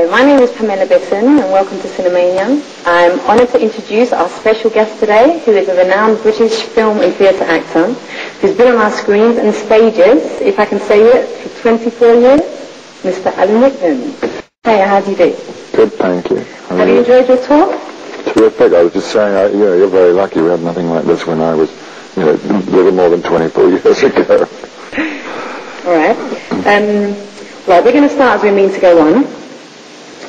Hello, my name is Pamela Bitton and welcome to Cinemania. I'm honoured to introduce our special guest today, who is a renowned British film and theatre actor who's been on our screens and stages, if I can say it, for 24 years, Mr. Alan Rickman. Hey, how do you do? Good, thank you. Have you enjoyed your tour? Terrific. I was just saying, you're very lucky. We had nothing like this when I was, a little more than 24 years ago. All right. Right, we're going to start as we mean to go on.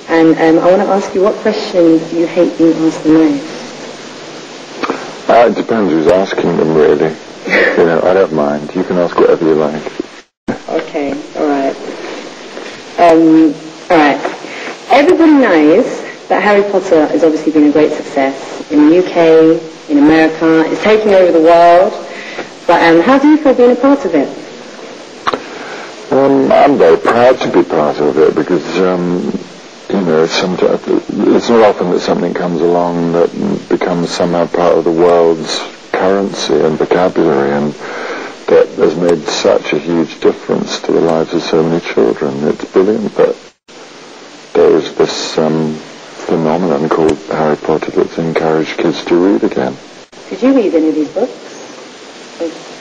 And I want to ask you, what questions do you hate being asked the most? It depends who's asking them, really. I don't mind. You can ask whatever you like. Okay, all right. All right. Everybody knows that Harry Potter has obviously been a great success in the UK, in America. It's taking over the world. But how do you feel being a part of it? I'm very proud to be part of it because, it's not often that something comes along that becomes somehow part of the world's currency and vocabulary and that has made such a huge difference to the lives of so many children. It's brilliant that there is this phenomenon called Harry Potter that's encouraged kids to read again. Did you read any of these books?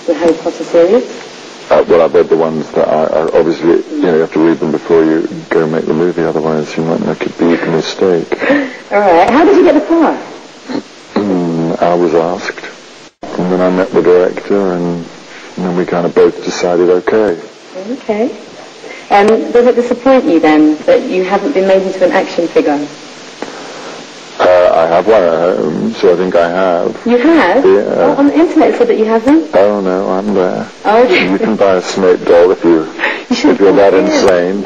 The Harry Potter series? Well, I've read the ones that are obviously, you have to read them before you go make the movie, otherwise you might make a big mistake. All right. How did you get the part? I was asked, and then I met the director, and then we kind of both decided, okay. Okay. Does it disappoint you then that you haven't been made into an action figure? I have one at home, so I think I have. You have? Yeah. Oh, on the internet it said that you haven't? Oh no, I'm there. Oh, okay. You can buy a Snape doll if you're that insane.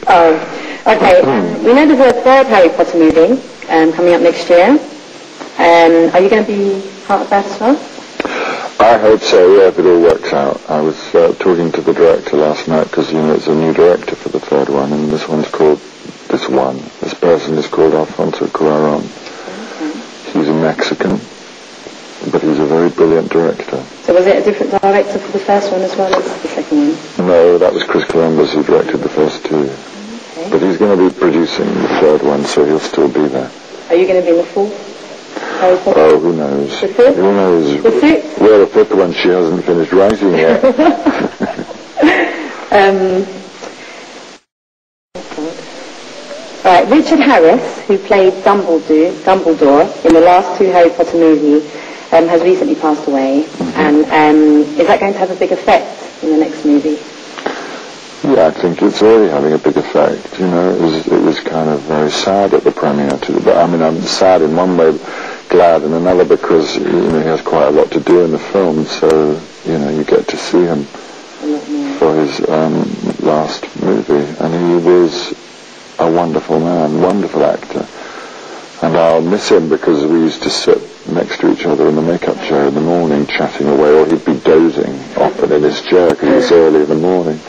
Oh, okay. We know there's a third Harry Potter movie coming up next year. Are you going to be part of that as well? I hope so, yeah, if it all works out. I was talking to the director last night because, it's a new director for the third one, and this person is called Alfonso Cuarón. Okay. He's a Mexican, but he's a very brilliant director. So was it a different director for the first one as well as the second one? No, that was Chris Columbus who directed the first two. Okay. But he's going to be producing the third one, so he'll still be there. Are you going to be in the fourth Harry Potter? Oh, who knows? The fifth? Who knows? The sixth? Well, the fifth one she hasn't finished writing yet. Right, Richard Harris, who played Dumbledore in the last two Harry Potter movies, has recently passed away. Mm-hmm. And is that going to have a big effect in the next movie? Yeah, I think it's already having a big effect. It was kind of very sad at the premiere too. But I mean, I'm sad in one way, glad in another because he has quite a lot to do in the film. So you get to see him for his last movie, and he was a wonderful man, wonderful actor. And I'll miss him because we used to sit next to each other in the makeup chair in the morning chatting away, or he'd be dozing often in his chair because it was early in the morning.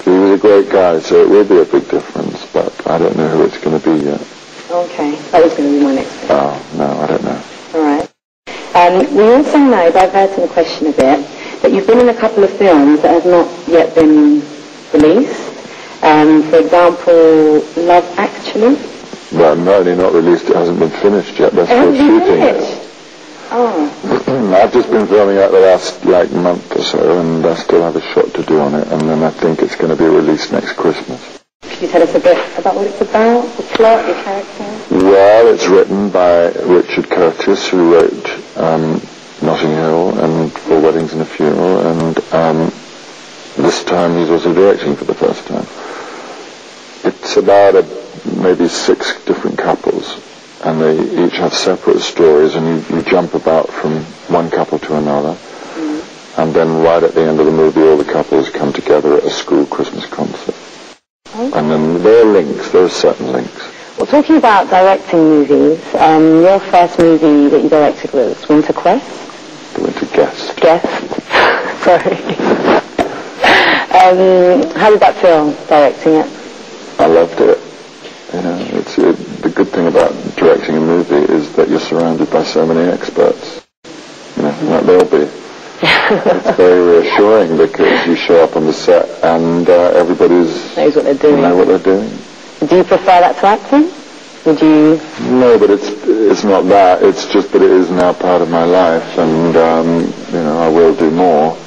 He was a great guy, so it will be a big difference, but I don't know who it's going to be yet. Okay, that was going to be my next question. Oh, no, I don't know. All right. We also know, diverting the question a bit, that you've been in a couple of films that have not yet been released. For example, Love Actually. Well, not only not released, it hasn't been finished yet. They're still shooting it. Oh. I've just been filming it the last month or so, and I still have a shot to do on it, and then I think it's going to be released next Christmas. Could you tell us a bit about what it's about, the plot, your character? Well, it's written by Richard Curtis, who wrote Notting Hill and Four Weddings and a Funeral, and this time he's also directing for the first time. It's about maybe 6 different couples, and they each have separate stories, and you jump about from one couple to another, and then right at the end of the movie all the couples come together at a school Christmas concert. Okay. And then there are certain links. Well, talking about directing movies, your first movie that you directed was Winter Quest? The Winter Guest. Sorry. How did that feel, directing it? I loved it. The good thing about directing a movie is that you're surrounded by so many experts. Like they'll be. It's very reassuring because you show up on the set and everybody's knows what they're doing. Know what they're doing. Do you prefer that to acting? Would you? No, but it's not that. It's just that it is now part of my life, and I will do more.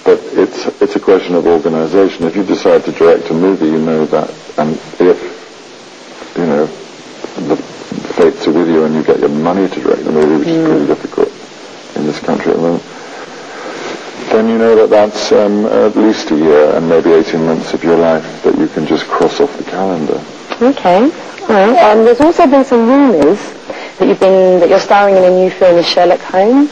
But it's a question of organisation. If you decide to direct a movie, you know that, and if the fates are with you and you get your money to direct the movie, which is pretty difficult in this country at the moment, then you know that that's at least a year and maybe 18 months of your life that you can just cross off the calendar. Okay. Well, there's also been some rumours that you're starring in a new film with Sherlock Holmes.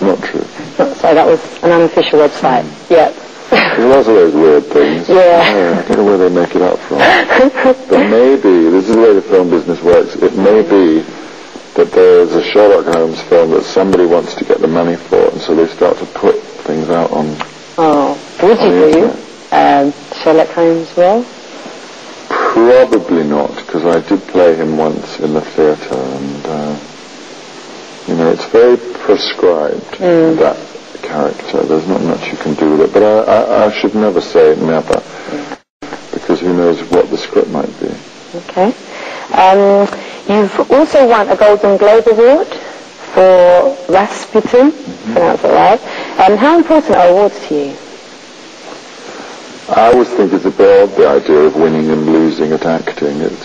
Not true. Sorry, that was an unofficial website. Yeah. There's lots of those weird things. Yeah. I don't know where they make it up from. But maybe, this is the way the film business works, it may be that there's a Sherlock Holmes film that somebody wants to get the money for, and so they start to put things out on... Oh. Would you do Sherlock Holmes role? Probably not, because I did play him once in the theatre, and, it's very prescribed, that character. There's not much you can do with it, but I should never say never, because who knows what the script might be. Okay. You've also won a Golden Globe Award for Rasputin, pronounce it right. How important are awards to you? I always think it's a bit odd, the idea of winning and losing at acting. It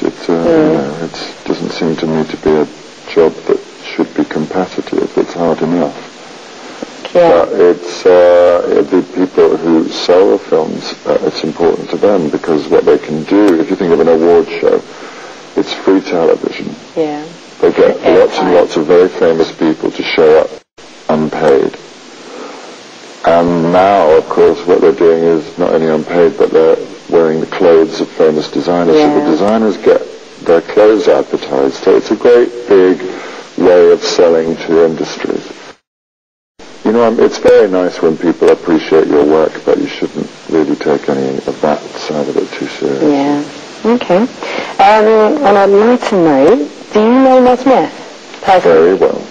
doesn't seem to me to be a job that should be competitive. It's hard enough. Yeah. But it's the people who sell the films, it's important to them, because what they can do, if you think of an award show, it's free television. Yeah. They get lots and lots of very famous people to show up unpaid. And now, of course, what they're doing is not only unpaid, but they're wearing the clothes of famous designers. Yeah. So the designers get their clothes advertised. So it's a great big way of selling to industries. It's very nice when people appreciate your work, but you shouldn't really take any of that side of it too seriously. Yeah. Okay. On a lighter note, do you know Matt Smith personally? Very well.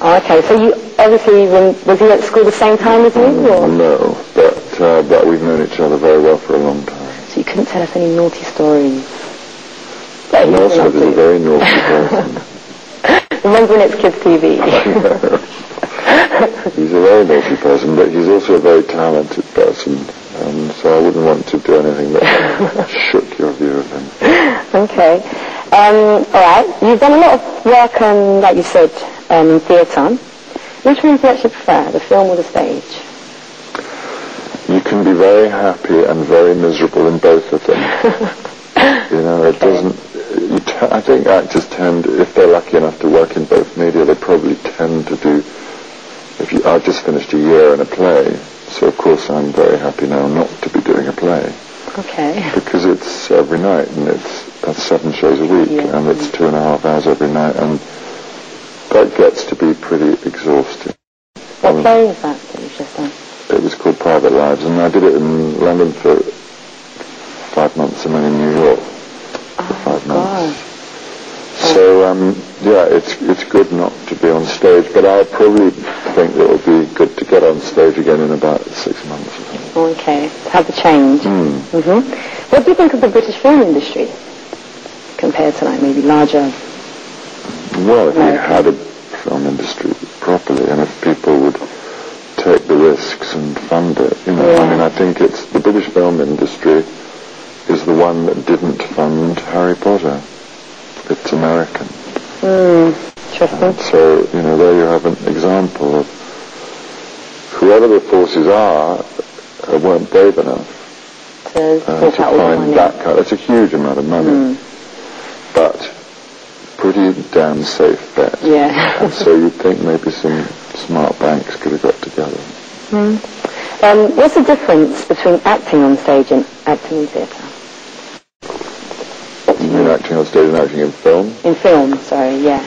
Oh, okay, so you obviously, was he at school the same time as you? Or? No, but we've known each other very well for a long time. So you couldn't tell us any naughty stories? Matt Smith is a very naughty person. Remember when it's Kids TV? He's a very naughty person, but he's also a very talented person, and so I wouldn't want to do anything that shook your view of him. Okay. All right, you've done a lot of work, like you said, in theatre. Which one do you actually prefer, the film or the stage? You can be very happy and very miserable in both of them. It doesn't... I think actors tend, if they're lucky enough to work in both media, they probably tend to do... I've just finished a year in a play, so of course I'm very happy now not to be doing a play. Okay. Because it's every night, and that's 7 shows a week, and it's 2.5 hours every night, and that gets to be pretty exhausting. What play was that you've just done? It was called Private Lives, and I did it in London for 5 months, and then in New York for 5 months. So, it's good not to be on stage, but I probably think it would be good to get on stage again in about 6 months or something. Okay, to have the change. What do you think of the British film industry compared to, maybe larger... Well, if we had a film industry properly, and if people would take the risks and fund it, I think it's the British film industry is the one that didn't fund Harry Potter. It's American. Interesting. So, there you have an example of whoever the forces are weren't brave enough to find that kind. It's a huge amount of money, but pretty damn safe bet. Yeah. And so you'd think maybe some smart banks could have got together. What's the difference between acting on stage and acting in theatre? You mean acting on stage and acting in film? In film, sorry, yeah.